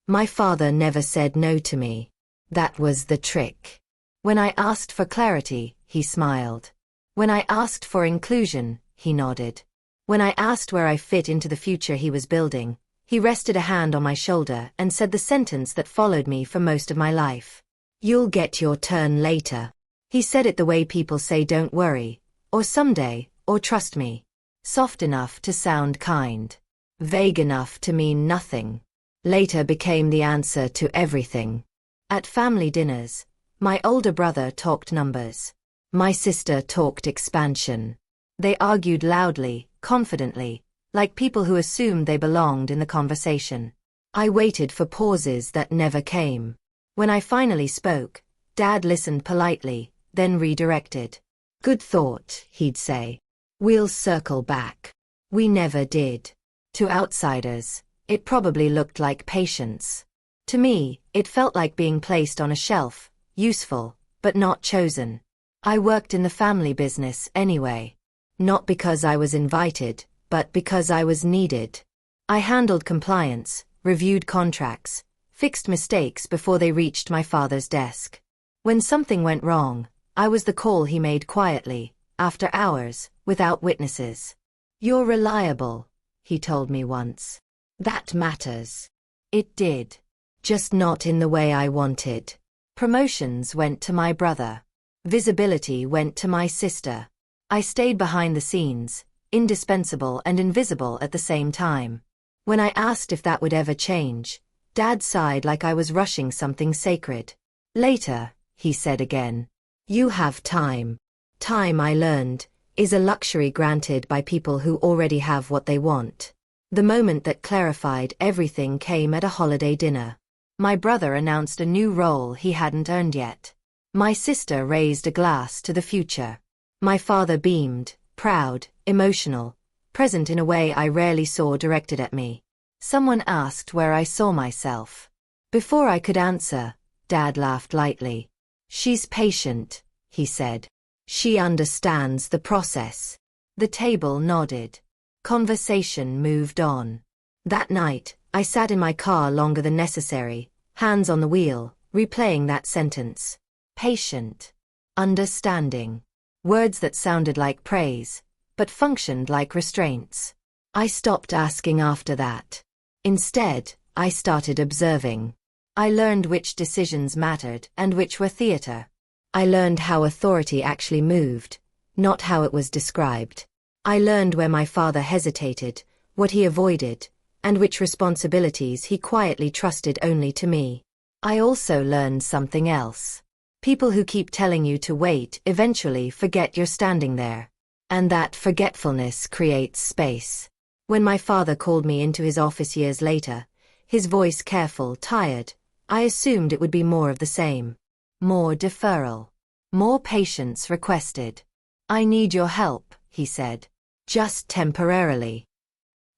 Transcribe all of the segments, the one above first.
My father never said no to me. That was the trick. When I asked for clarity, he smiled. When I asked for inclusion, he nodded. When I asked where I fit into the future he was building, he rested a hand on my shoulder and said the sentence that followed me for most of my life. You'll get your turn later. He said it the way people say don't worry, or someday, or trust me. Soft enough to sound kind. Vague enough to mean nothing. Later became the answer to everything. At family dinners, my older brother talked numbers. My sister talked expansion. They argued loudly, confidently, like people who assumed they belonged in the conversation. I waited for pauses that never came. When I finally spoke, Dad listened politely, then redirected. Good thought, he'd say. We'll circle back. We never did. To outsiders, it probably looked like patience. To me, it felt like being placed on a shelf, useful, but not chosen. I worked in the family business anyway. Not because I was invited, but because I was needed. I handled compliance, reviewed contracts, fixed mistakes before they reached my father's desk. When something went wrong, I was the call he made quietly, after hours, without witnesses. You're reliable, he told me once. That matters. It did. Just not in the way I wanted. Promotions went to my brother. Visibility went to my sister. I stayed behind the scenes, indispensable and invisible at the same time. When I asked if that would ever change, Dad sighed like I was rushing something sacred. Later, he said again. You have time. Time, I learned, is a luxury granted by people who already have what they want. The moment that clarified everything came at a holiday dinner. My brother announced a new role he hadn't earned yet. My sister raised a glass to the future. My father beamed, proud, emotional, present in a way I rarely saw directed at me. Someone asked where I saw myself. Before I could answer, Dad laughed lightly. She's patient, he said. She understands the process. The table nodded. Conversation moved on. That night, I sat in my car longer than necessary, hands on the wheel, replaying that sentence. Patient. Understanding. Words that sounded like praise, but functioned like restraints. I stopped asking after that. Instead, I started observing. I learned which decisions mattered and which were theater. I learned how authority actually moved, not how it was described. I learned where my father hesitated, what he avoided, and which responsibilities he quietly trusted only to me. I also learned something else. People who keep telling you to wait eventually forget you're standing there. And that forgetfulness creates space. When my father called me into his office years later, his voice careful, tired, I assumed it would be more of the same. More deferral. More patience requested. I need your help, he said. Just temporarily.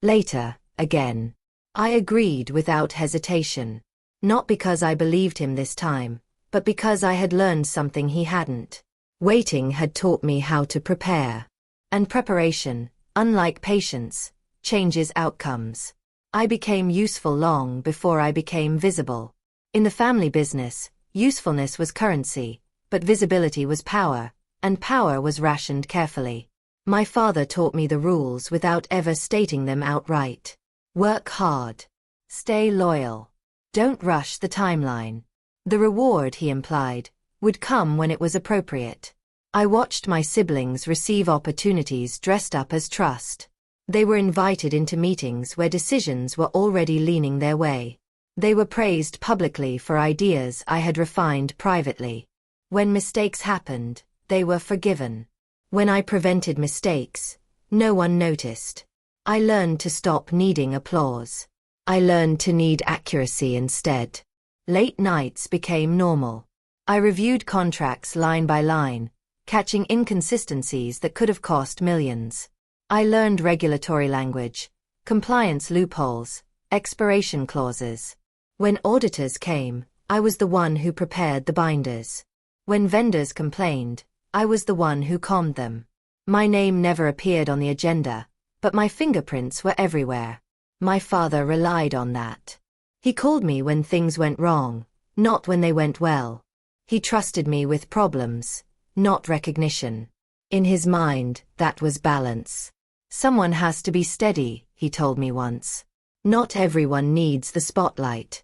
Later, again. I agreed without hesitation. Not because I believed him this time, but because I had learned something he hadn't. Waiting had taught me how to prepare. And preparation, unlike patience, changes outcomes. I became useful long before I became visible. In the family business, usefulness was currency, but visibility was power, and power was rationed carefully. My father taught me the rules without ever stating them outright. Work hard. Stay loyal. Don't rush the timeline. The reward, he implied, would come when it was appropriate. I watched my siblings receive opportunities dressed up as trust. They were invited into meetings where decisions were already leaning their way. They were praised publicly for ideas I had refined privately. When mistakes happened, they were forgiven. When I prevented mistakes, no one noticed. I learned to stop needing applause. I learned to need accuracy instead. Late nights became normal. I reviewed contracts line by line, catching inconsistencies that could have cost millions. I learned regulatory language, compliance loopholes, expiration clauses. When auditors came, I was the one who prepared the binders. When vendors complained, I was the one who calmed them. My name never appeared on the agenda, but my fingerprints were everywhere. My father relied on that. He called me when things went wrong, not when they went well. He trusted me with problems, not recognition. In his mind, that was balance. Someone has to be steady, he told me once. Not everyone needs the spotlight.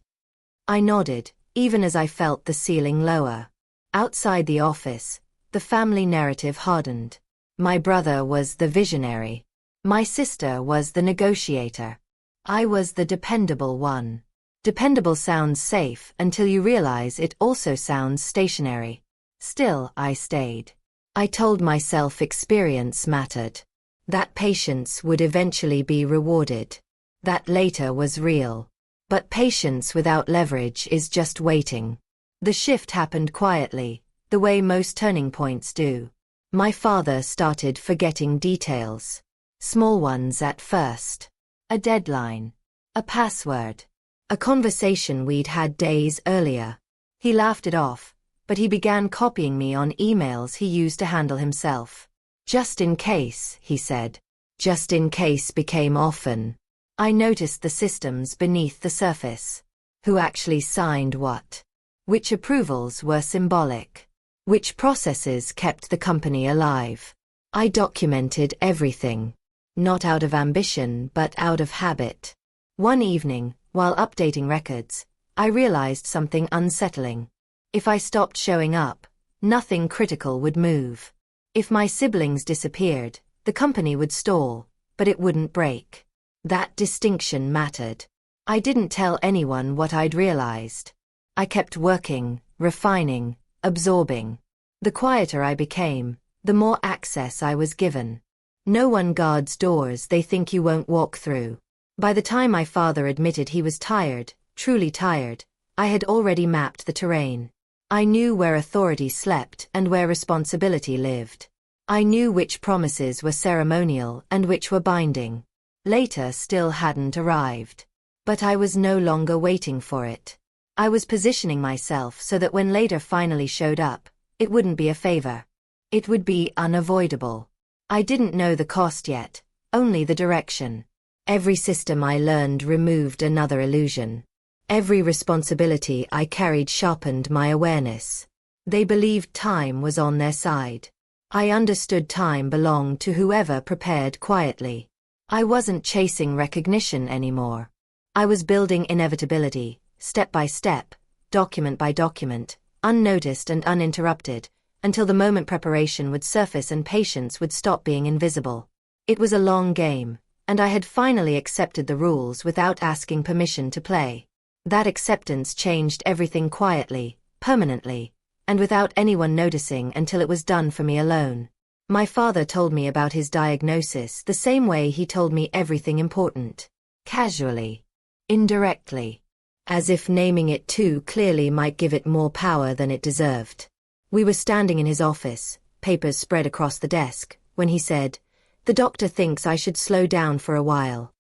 I nodded, even as I felt the ceiling lower. Outside the office, the family narrative hardened. My brother was the visionary. My sister was the negotiator. I was the dependable one. Dependable sounds safe until you realize it also sounds stationary. Still, I stayed. I told myself experience mattered. That patience would eventually be rewarded. That later was real. But patience without leverage is just waiting. The shift happened quietly, the way most turning points do. My father started forgetting details. Small ones at first. A deadline. A password. A conversation we'd had days earlier. He laughed it off, but he began copying me on emails he used to handle himself. Just in case, he said. Just in case became often. I noticed the systems beneath the surface. Who actually signed what? Which approvals were symbolic? Which processes kept the company alive? I documented everything. Not out of ambition, but out of habit. One evening, while updating records, I realized something unsettling. If I stopped showing up, nothing critical would move. If my siblings disappeared, the company would stall, but it wouldn't break. That distinction mattered. I didn't tell anyone what I'd realized. I kept working, refining, absorbing. The quieter I became, the more access I was given. No one guards doors they think you won't walk through. By the time my father admitted he was tired, truly tired, I had already mapped the terrain. I knew where authority slept and where responsibility lived. I knew which promises were ceremonial and which were binding. Later still hadn't arrived. But I was no longer waiting for it. I was positioning myself so that when later finally showed up, it wouldn't be a favor. It would be unavoidable. I didn't know the cost yet, only the direction. Every system I learned removed another illusion. Every responsibility I carried sharpened my awareness. They believed time was on their side. I understood time belonged to whoever prepared quietly. I wasn't chasing recognition anymore. I was building inevitability, step by step, document by document, unnoticed and uninterrupted, until the moment preparation would surface and patience would stop being invisible. It was a long game, and I had finally accepted the rules without asking permission to play. That acceptance changed everything quietly, permanently, and without anyone noticing until it was done for me alone. My father told me about his diagnosis the same way he told me everything important. Casually. Indirectly. As if naming it too clearly might give it more power than it deserved. We were standing in his office, papers spread across the desk, when he said, "The doctor thinks I should slow down for a while."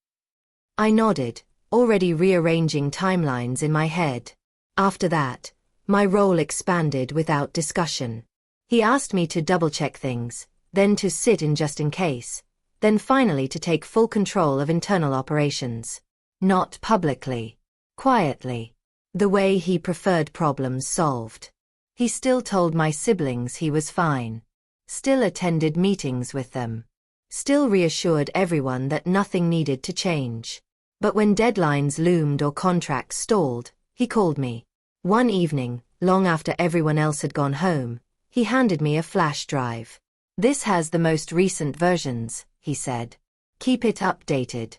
I nodded, already rearranging timelines in my head. After that, my role expanded without discussion. He asked me to double-check things, then to sit in just in case, then finally to take full control of internal operations. Not publicly. Quietly. The way he preferred problems solved. He still told my siblings he was fine. Still attended meetings with them. Still reassured everyone that nothing needed to change. But when deadlines loomed or contracts stalled, he called me. One evening, long after everyone else had gone home, he handed me a flash drive. "This has the most recent versions," he said. "Keep it updated."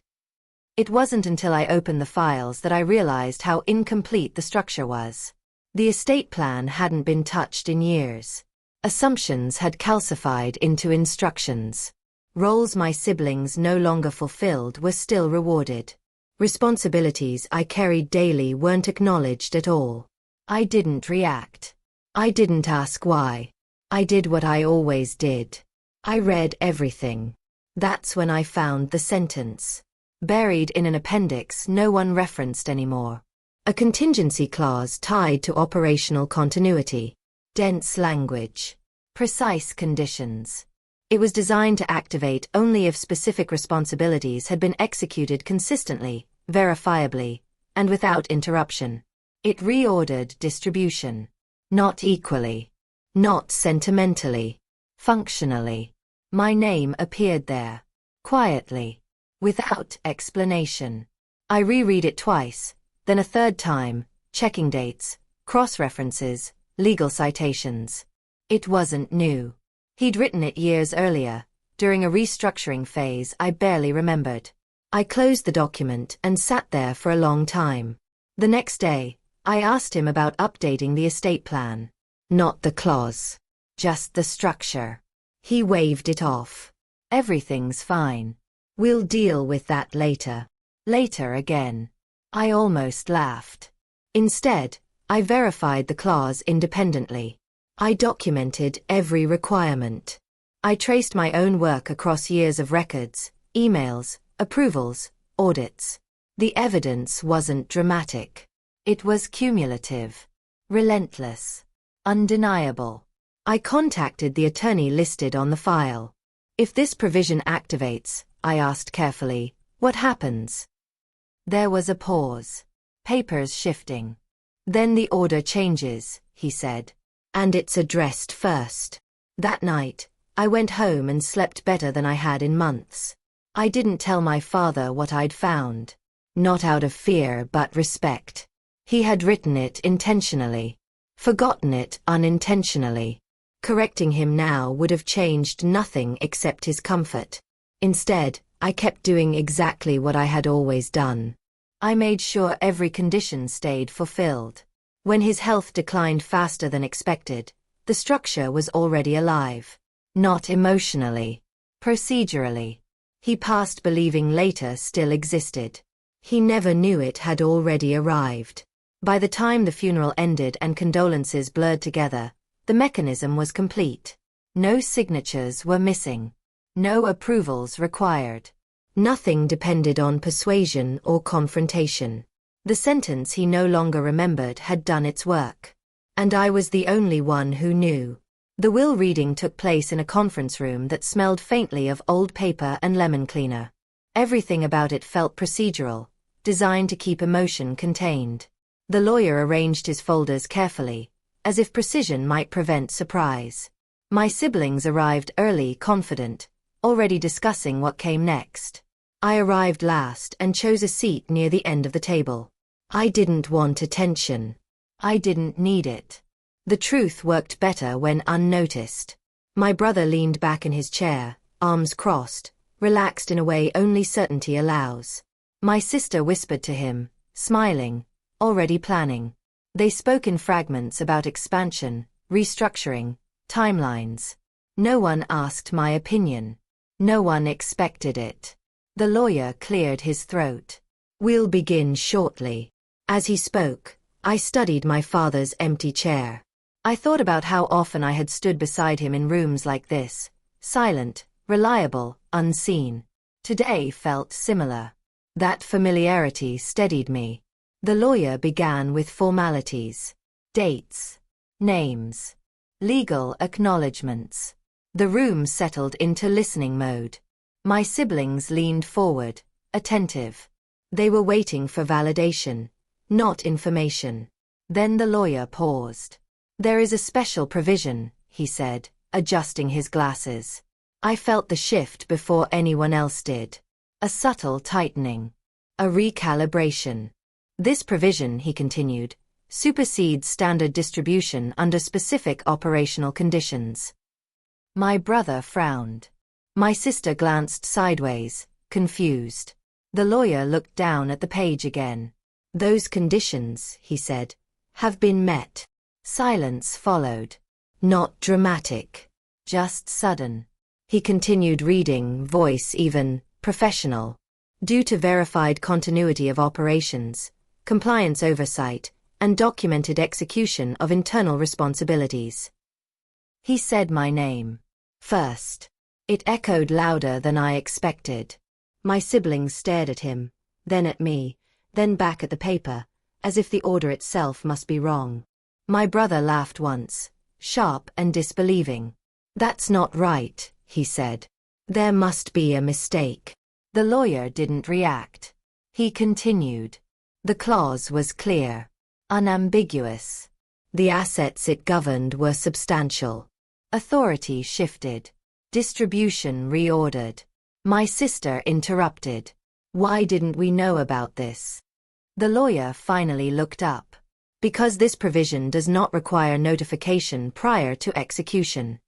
It wasn't until I opened the files that I realized how incomplete the structure was. The estate plan hadn't been touched in years. Assumptions had calcified into instructions. Roles my siblings no longer fulfilled were still rewarded. Responsibilities I carried daily weren't acknowledged at all. I didn't react. I didn't ask why. I did what I always did. I read everything. That's when I found the sentence. Buried in an appendix no one referenced anymore. A contingency clause tied to operational continuity. Dense language. Precise conditions. It was designed to activate only if specific responsibilities had been executed consistently, verifiably, and without interruption. It reordered distribution. Not equally. Not sentimentally. Functionally. My name appeared there. Quietly. Without explanation. I reread it twice, then a third time, checking dates, cross-references, legal citations. It wasn't new. He'd written it years earlier, during a restructuring phase I barely remembered. I closed the document and sat there for a long time. The next day, I asked him about updating the estate plan. Not the clause. Just the structure. He waved it off. Everything's fine. We'll deal with that later. Later again. I almost laughed. Instead, I verified the clause independently. I documented every requirement. I traced my own work across years of records, emails, approvals, audits. The evidence wasn't dramatic. It was cumulative. Relentless. Undeniable. I contacted the attorney listed on the file. If this provision activates, I asked carefully, what happens? There was a pause. Papers shifting. Then the order changes, he said. And it's addressed first. That night, I went home and slept better than I had in months. I didn't tell my father what I'd found. Not out of fear but respect. He had written it intentionally. Forgotten it unintentionally. Correcting him now would have changed nothing except his comfort. Instead, I kept doing exactly what I had always done. I made sure every condition stayed fulfilled. When his health declined faster than expected, the structure was already alive. Not emotionally. Procedurally. He passed believing later still existed. He never knew it had already arrived. By the time the funeral ended and condolences blurred together, the mechanism was complete. No signatures were missing. No approvals required. Nothing depended on persuasion or confrontation. The sentence he no longer remembered had done its work. And I was the only one who knew. The will reading took place in a conference room that smelled faintly of old paper and lemon cleaner. Everything about it felt procedural, designed to keep emotion contained. The lawyer arranged his folders carefully, as if precision might prevent surprise. My siblings arrived early, confident, already discussing what came next. I arrived last and chose a seat near the end of the table. I didn't want attention. I didn't need it. The truth worked better when unnoticed. My brother leaned back in his chair, arms crossed, relaxed in a way only certainty allows. My sister whispered to him, smiling, already planning. They spoke in fragments about expansion, restructuring, timelines. No one asked my opinion. No one expected it. The lawyer cleared his throat. We'll begin shortly. As he spoke, I studied my father's empty chair. I thought about how often I had stood beside him in rooms like this, silent, reliable, unseen. Today felt similar. That familiarity steadied me. The lawyer began with formalities. Dates. Names. Legal acknowledgements. The room settled into listening mode. My siblings leaned forward, attentive. They were waiting for validation, not information. Then the lawyer paused. There is a special provision, he said, adjusting his glasses. I felt the shift before anyone else did. A subtle tightening. A recalibration. This provision, he continued, supersedes standard distribution under specific operational conditions. My brother frowned. My sister glanced sideways, confused. The lawyer looked down at the page again. Those conditions, he said, have been met. Silence followed. Not dramatic. Just sudden. He continued reading, voice even, professional. Due to verified continuity of operations, compliance oversight, and documented execution of internal responsibilities. He said my name. First. It echoed louder than I expected. My siblings stared at him, then at me, then back at the paper, as if the order itself must be wrong. My brother laughed once, sharp and disbelieving. That's not right, he said. There must be a mistake. The lawyer didn't react. He continued. The clause was clear, unambiguous. The assets it governed were substantial. Authority shifted. Distribution reordered. My sister interrupted. Why didn't we know about this? The lawyer finally looked up. Because this provision does not require notification prior to execution.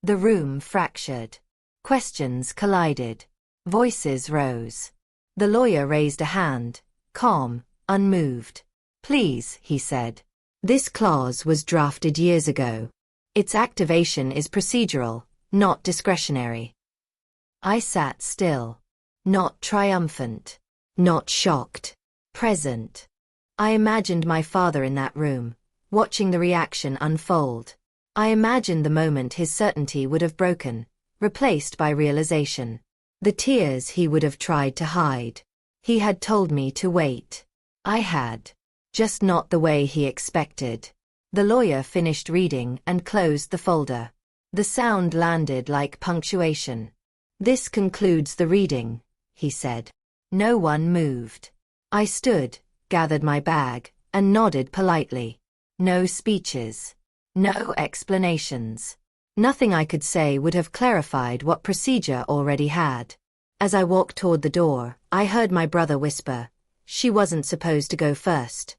The room fractured. Questions collided. Voices rose. The lawyer raised a hand, calm, unmoved. Please, he said. This clause was drafted years ago. Its activation is procedural, not discretionary. I sat still. Not triumphant. Not shocked. Present. I imagined my father in that room, watching the reaction unfold. I imagined the moment his certainty would have broken, replaced by realization. The tears he would have tried to hide. He had told me to wait. I had. Just not the way he expected. The lawyer finished reading and closed the folder. The sound landed like punctuation. This concludes the reading, he said. No one moved. I stood, gathered my bag, and nodded politely. No speeches. No explanations. Nothing I could say would have clarified what procedure already had. As I walked toward the door, I heard my brother whisper, "She wasn't supposed to go first."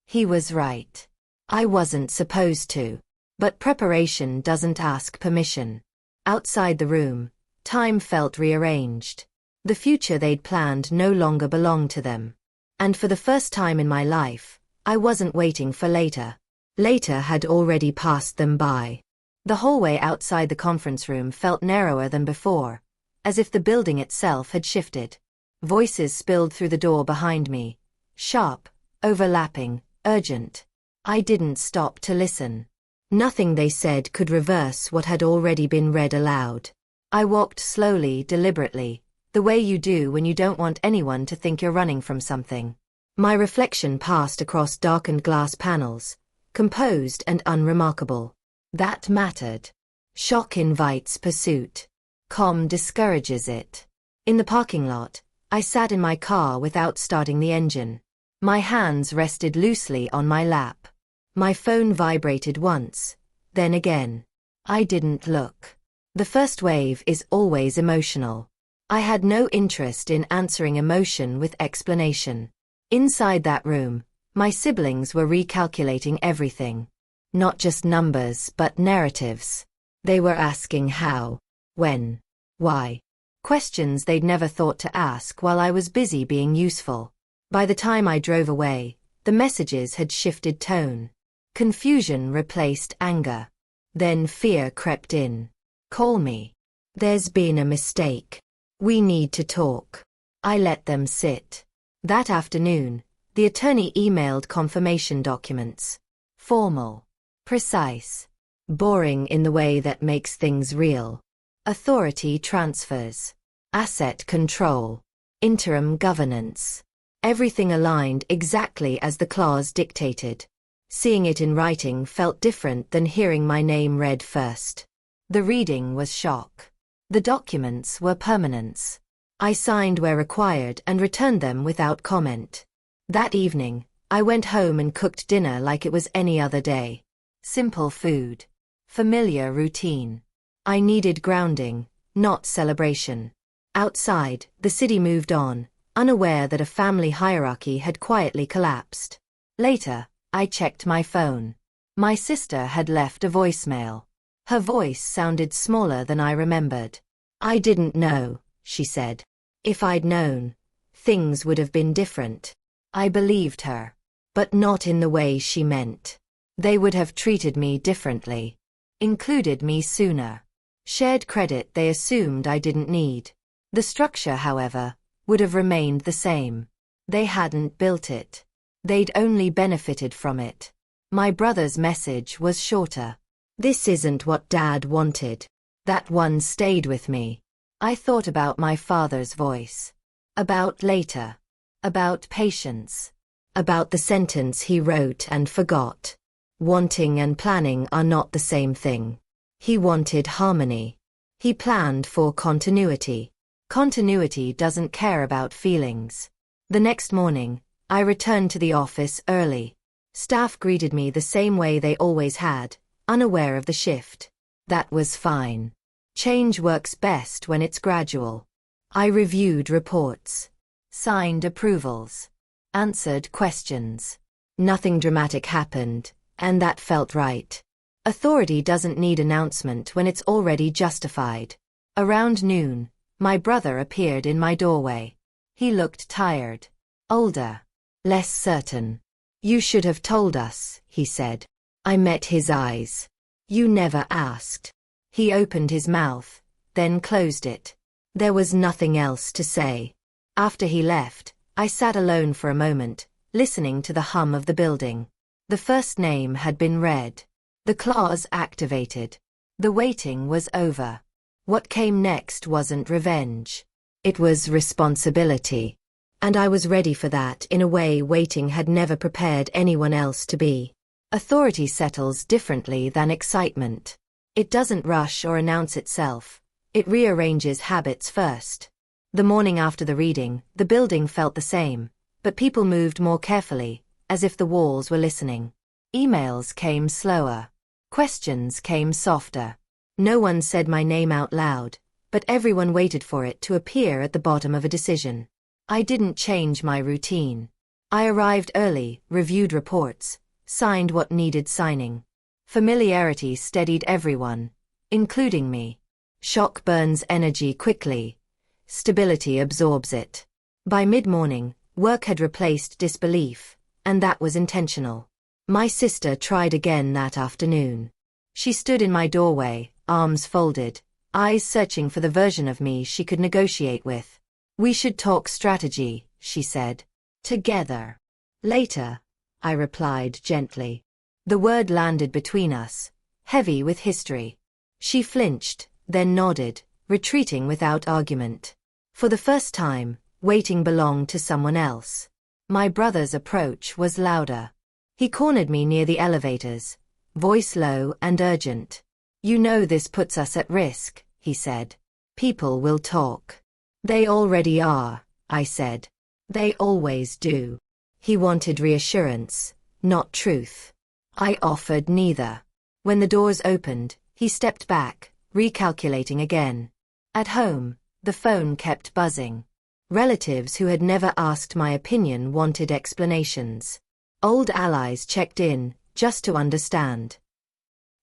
He was right. I wasn't supposed to. But preparation doesn't ask permission. Outside the room, time felt rearranged. The future they'd planned no longer belonged to them. And for the first time in my life, I wasn't waiting for later. Later had already passed them by. The hallway outside the conference room felt narrower than before, as if the building itself had shifted. Voices spilled through the door behind me. Sharp, overlapping, urgent. I didn't stop to listen. Nothing they said could reverse what had already been read aloud. I walked slowly, deliberately, the way you do when you don't want anyone to think you're running from something. My reflection passed across darkened glass panels, composed and unremarkable. That mattered. Shock invites pursuit. Calm discourages it. In the parking lot, I sat in my car without starting the engine. My hands rested loosely on my lap. My phone vibrated once, then again. I didn't look. The first wave is always emotional. I had no interest in answering emotion with explanation. Inside that room, my siblings were recalculating everything. Not just numbers, but narratives. They were asking how, when, why. Questions they'd never thought to ask while I was busy being useful. By the time I drove away, the messages had shifted tone. Confusion replaced anger. Then fear crept in. Call me. There's been a mistake. We need to talk. I let them sit. That afternoon, the attorney emailed confirmation documents. Formal. Precise. Boring in the way that makes things real. Authority transfers. Asset control. Interim governance. Everything aligned exactly as the clause dictated. Seeing it in writing felt different than hearing my name read first. The reading was shock. The documents were permanents. I signed where required and returned them without comment. That evening, I went home and cooked dinner like it was any other day. Simple food. Familiar routine. I needed grounding, not celebration. Outside, the city moved on, unaware that a family hierarchy had quietly collapsed. Later, I checked my phone. My sister had left a voicemail. Her voice sounded smaller than I remembered. I didn't know, she said. If I'd known, things would have been different. I believed her. But not in the way she meant. They would have treated me differently. Included me sooner. Shared credit they assumed I didn't need. The structure, however, would have remained the same. They hadn't built it. They'd only benefited from it. My brother's message was shorter. This isn't what Dad wanted. That one stayed with me. I thought about my father's voice. About later. About patience. About the sentence he wrote and forgot. Wanting and planning are not the same thing. He wanted harmony. He planned for continuity. Continuity doesn't care about feelings. The next morning, I returned to the office early. Staff greeted me the same way they always had, unaware of the shift. That was fine. Change works best when it's gradual. I reviewed reports, signed approvals, answered questions. Nothing dramatic happened, and that felt right. Authority doesn't need announcement when it's already justified. Around noon, my brother appeared in my doorway. He looked tired, older, less certain. "You should have told us," he said. I met his eyes. "You never asked." He opened his mouth, then closed it. There was nothing else to say. After he left, I sat alone for a moment, listening to the hum of the building. The first name had been read. The clause activated. The waiting was over. What came next wasn't revenge. It was responsibility. And I was ready for that in a way waiting had never prepared anyone else to be. Authority settles differently than excitement. It doesn't rush or announce itself. It rearranges habits first. The morning after the reading, the building felt the same, but people moved more carefully, as if the walls were listening. Emails came slower. Questions came softer. No one said my name out loud, but everyone waited for it to appear at the bottom of a decision. I didn't change my routine. I arrived early, reviewed reports, signed what needed signing. Familiarity steadied everyone, including me. Shock burns energy quickly. Stability absorbs it. By mid-morning, work had replaced disbelief, and that was intentional. My sister tried again that afternoon. She stood in my doorway, arms folded, eyes searching for the version of me she could negotiate with. "We should talk strategy," she said. "Together." "Later," I replied gently. The word landed between us, heavy with history. She flinched, then nodded, retreating without argument. For the first time, waiting belonged to someone else. My brother's approach was louder. He cornered me near the elevators, voice low and urgent. "You know this puts us at risk," he said. "People will talk." "They already are," I said. "They always do." He wanted reassurance, not truth. I offered neither. When the doors opened, he stepped back, recalculating again. At home, the phone kept buzzing. Relatives who had never asked my opinion wanted explanations. Old allies checked in, just to understand.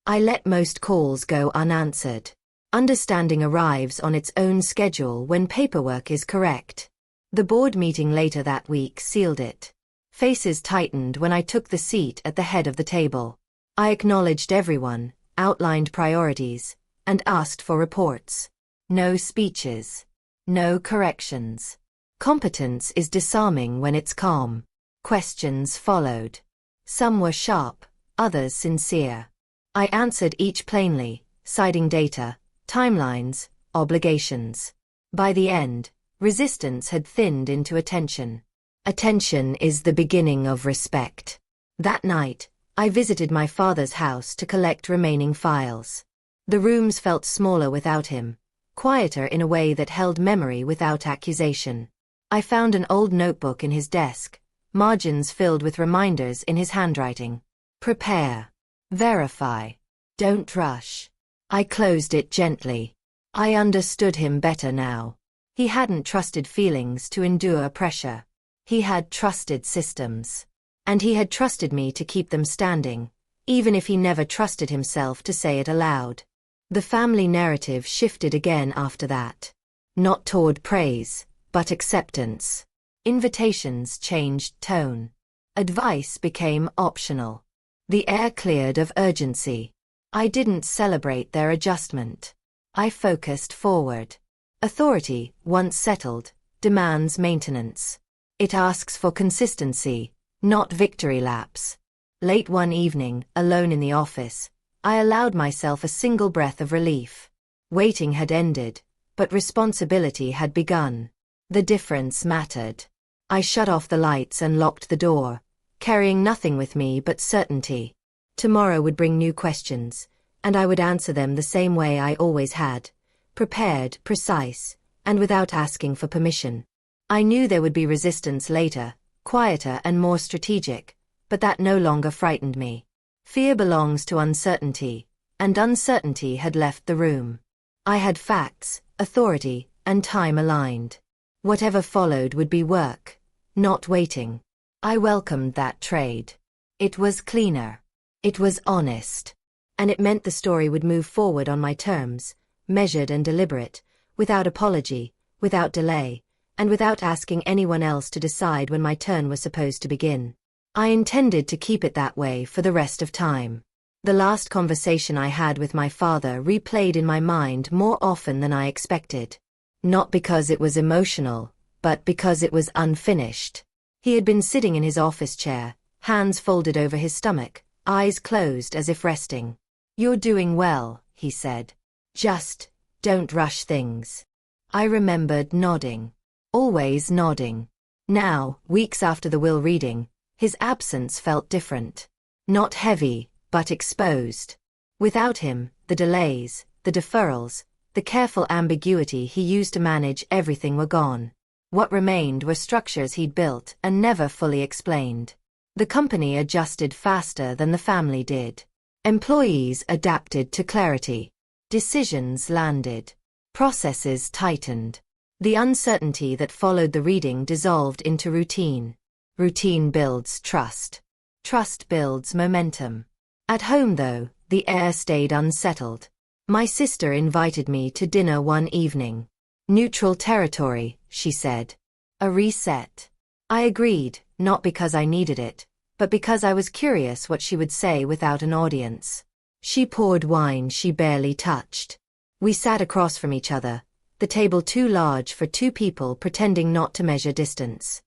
I let most calls go unanswered. Understanding arrives on its own schedule when paperwork is correct. The board meeting later that week sealed it. Faces tightened when I took the seat at the head of the table. I acknowledged everyone, outlined priorities, and asked for reports. No speeches. No corrections. Competence is disarming when it's calm. Questions followed. Some were sharp, others sincere. I answered each plainly, citing data, timelines, obligations. By the end, resistance had thinned into attention. Attention is the beginning of respect. That night, I visited my father's house to collect remaining files. The rooms felt smaller without him, quieter in a way that held memory without accusation. I found an old notebook in his desk, margins filled with reminders in his handwriting. Prepare. Verify. Don't rush. I closed it gently. I understood him better now. He hadn't trusted feelings to endure pressure. He had trusted systems. And he had trusted me to keep them standing, even if he never trusted himself to say it aloud. The family narrative shifted again after that. Not toward praise, but acceptance. Invitations changed tone. Advice became optional. The air cleared of urgency. I didn't celebrate their adjustment. I focused forward. Authority, once settled, demands maintenance. It asks for consistency, not victory laps. Late one evening, alone in the office, I allowed myself a single breath of relief. Waiting had ended, but responsibility had begun. The difference mattered. I shut off the lights and locked the door, carrying nothing with me but certainty. Tomorrow would bring new questions, and I would answer them the same way I always had, prepared, precise, and without asking for permission. I knew there would be resistance later, quieter and more strategic, but that no longer frightened me. Fear belongs to uncertainty, and uncertainty had left the room. I had facts, authority, and time aligned. Whatever followed would be work, not waiting. I welcomed that trade. It was cleaner. It was honest. And it meant the story would move forward on my terms, measured and deliberate, without apology, without delay, and without asking anyone else to decide when my turn was supposed to begin. I intended to keep it that way for the rest of time. The last conversation I had with my father replayed in my mind more often than I expected. Not because it was emotional, but because it was unfinished. He had been sitting in his office chair, hands folded over his stomach, eyes closed as if resting. "You're doing well," he said. "Just don't rush things." I remembered nodding. Always nodding. Now, weeks after the will reading, his absence felt different. Not heavy, but exposed. Without him, the delays, the deferrals, the careful ambiguity he used to manage everything were gone. What remained were structures he'd built and never fully explained. The company adjusted faster than the family did. Employees adapted to clarity. Decisions landed. Processes tightened. The uncertainty that followed the reading dissolved into routine. Routine builds trust. Trust builds momentum. At home, though, the air stayed unsettled. My sister invited me to dinner one evening. "Neutral territory," she said. "A reset." I agreed, not because I needed it, but because I was curious what she would say without an audience. She poured wine she barely touched. We sat across from each other, the table too large for two people pretending not to measure distance.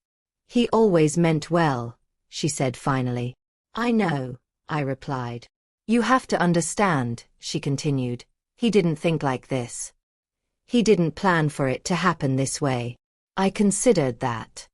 "He always meant well," she said finally. "I know," I replied. "You have to understand," she continued. "He didn't think like this. He didn't plan for it to happen this way." I considered that.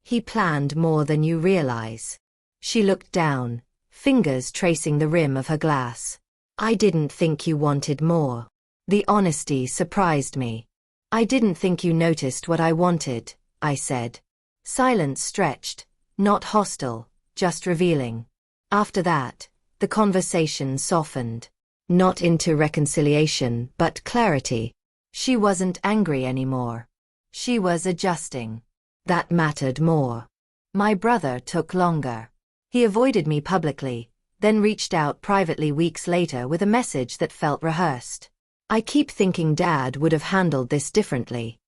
"He planned more than you realize." She looked down, fingers tracing the rim of her glass. "I didn't think you wanted more." The honesty surprised me. "I didn't think you noticed what I wanted," I said. Silence stretched, not hostile, just revealing. After that, the conversation softened. Not into reconciliation, but clarity. She wasn't angry anymore. She was adjusting. That mattered more. My brother took longer. He avoided me publicly, then reached out privately weeks later with a message that felt rehearsed. "I keep thinking Dad would have handled this differently."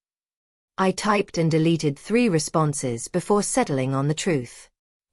I typed and deleted 3 responses before settling on the truth.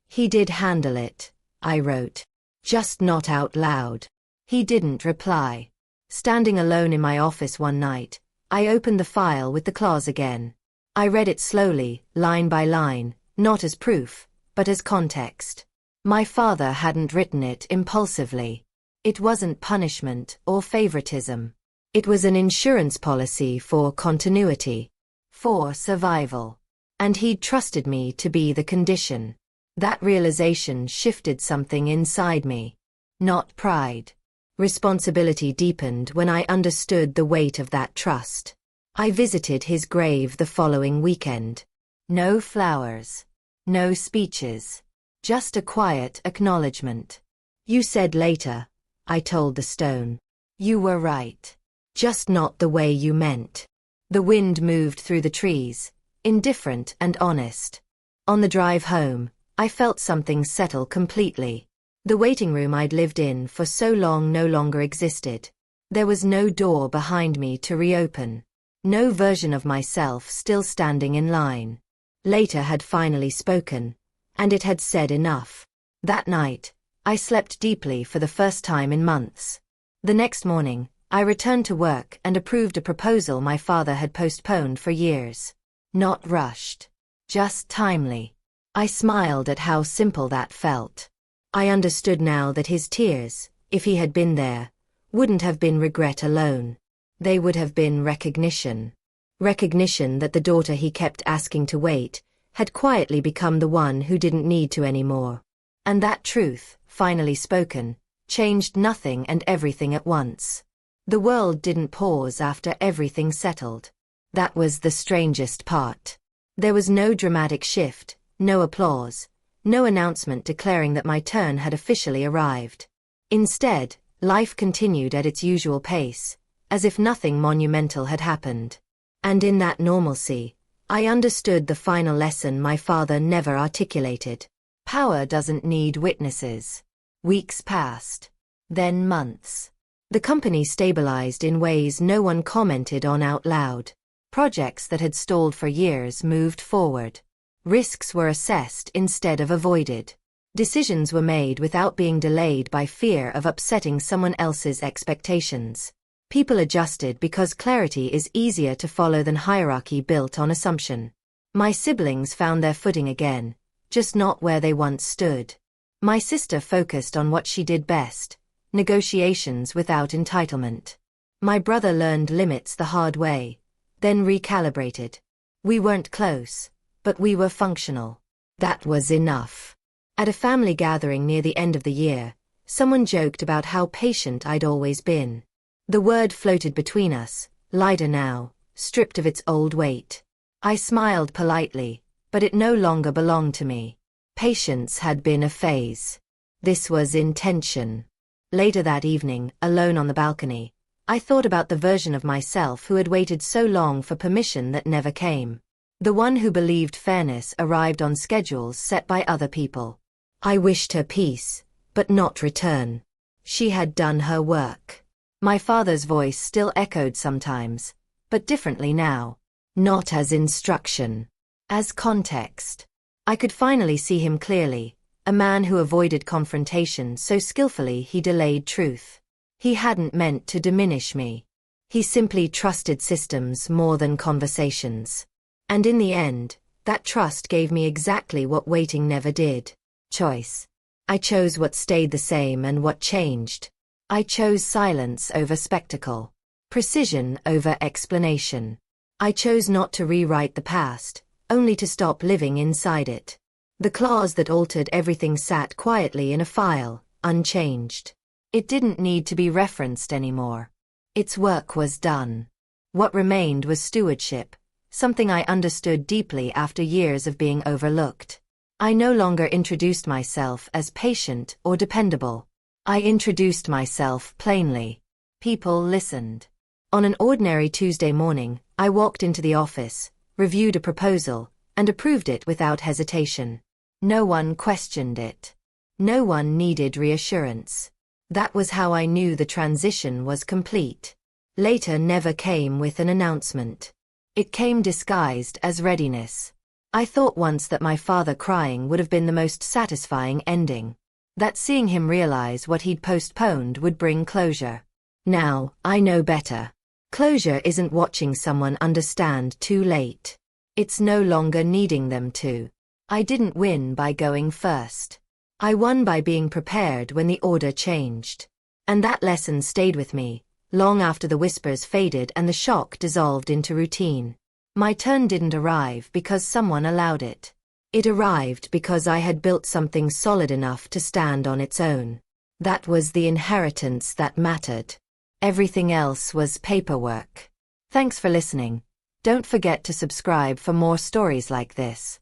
"He did handle it," I wrote. "Just not out loud." He didn't reply. Standing alone in my office one night, I opened the file with the clause again. I read it slowly, line by line, not as proof, but as context. My father hadn't written it impulsively. It wasn't punishment or favoritism. It was an insurance policy for continuity, for survival. And he'd trusted me to be the condition. That realization shifted something inside me. Not pride. Responsibility deepened when I understood the weight of that trust. I visited his grave the following weekend. No flowers. No speeches. Just a quiet acknowledgement. "You said later," I told the stone. "You were right. Just not the way you meant." The wind moved through the trees, indifferent and honest. On the drive home, I felt something settle completely. The waiting room I'd lived in for so long no longer existed. There was no door behind me to reopen. No version of myself still standing in line. Later had finally spoken, and it had said enough. That night, I slept deeply for the first time in months. The next morning, I returned to work and approved a proposal my father had postponed for years. Not rushed. Just timely. I smiled at how simple that felt. I understood now that his tears, if he had been there, wouldn't have been regret alone. They would have been recognition. Recognition that the daughter he kept asking to wait had quietly become the one who didn't need to anymore. And that truth, finally spoken, changed nothing and everything at once. The world didn't pause after everything settled. That was the strangest part. There was no dramatic shift, No applause, no announcement declaring that my turn had officially arrived. Instead, life continued at its usual pace, as if nothing monumental had happened. And in that normalcy, I understood the final lesson my father never articulated. Power doesn't need witnesses. Weeks passed. Then months. The company stabilized in ways no one commented on out loud. Projects that had stalled for years moved forward. Risks were assessed instead of avoided. Decisions were made without being delayed by fear of upsetting someone else's expectations. People adjusted because clarity is easier to follow than hierarchy built on assumption. My siblings found their footing again, just not where they once stood. My sister focused on what she did best, negotiations without entitlement. My brother learned limits the hard way, then recalibrated. We weren't close, but we were functional. That was enough. At a family gathering near the end of the year, someone joked about how patient I'd always been. The word floated between us, lighter now, stripped of its old weight. I smiled politely, but it no longer belonged to me. Patience had been a phase. This was intention. Later that evening, alone on the balcony, I thought about the version of myself who had waited so long for permission that never came. The one who believed fairness arrived on schedules set by other people. I wished her peace, but not return. She had done her work. My father's voice still echoed sometimes, but differently now. Not as instruction, as context. I could finally see him clearly, a man who avoided confrontation so skillfully he delayed truth. He hadn't meant to diminish me. He simply trusted systems more than conversations. And in the end, that trust gave me exactly what waiting never did. Choice. I chose what stayed the same and what changed. I chose silence over spectacle. Precision over explanation. I chose not to rewrite the past, only to stop living inside it. The clause that altered everything sat quietly in a file, unchanged. It didn't need to be referenced anymore. Its work was done. What remained was stewardship, something I understood deeply after years of being overlooked. I no longer introduced myself as patient or dependable. I introduced myself plainly. People listened. On an ordinary Tuesday morning, I walked into the office, reviewed a proposal, and approved it without hesitation. No one questioned it. No one needed reassurance. That was how I knew the transition was complete. Later never came with an announcement. It came disguised as readiness. I thought once that my father crying would have been the most satisfying ending. That seeing him realize what he'd postponed would bring closure. Now, I know better. Closure isn't watching someone understand too late. It's no longer needing them to. I didn't win by going first. I won by being prepared when the order changed. And that lesson stayed with me, long after the whispers faded and the shock dissolved into routine. My turn didn't arrive because someone allowed it. It arrived because I had built something solid enough to stand on its own. That was the inheritance that mattered. Everything else was paperwork. Thanks for listening. Don't forget to subscribe for more stories like this.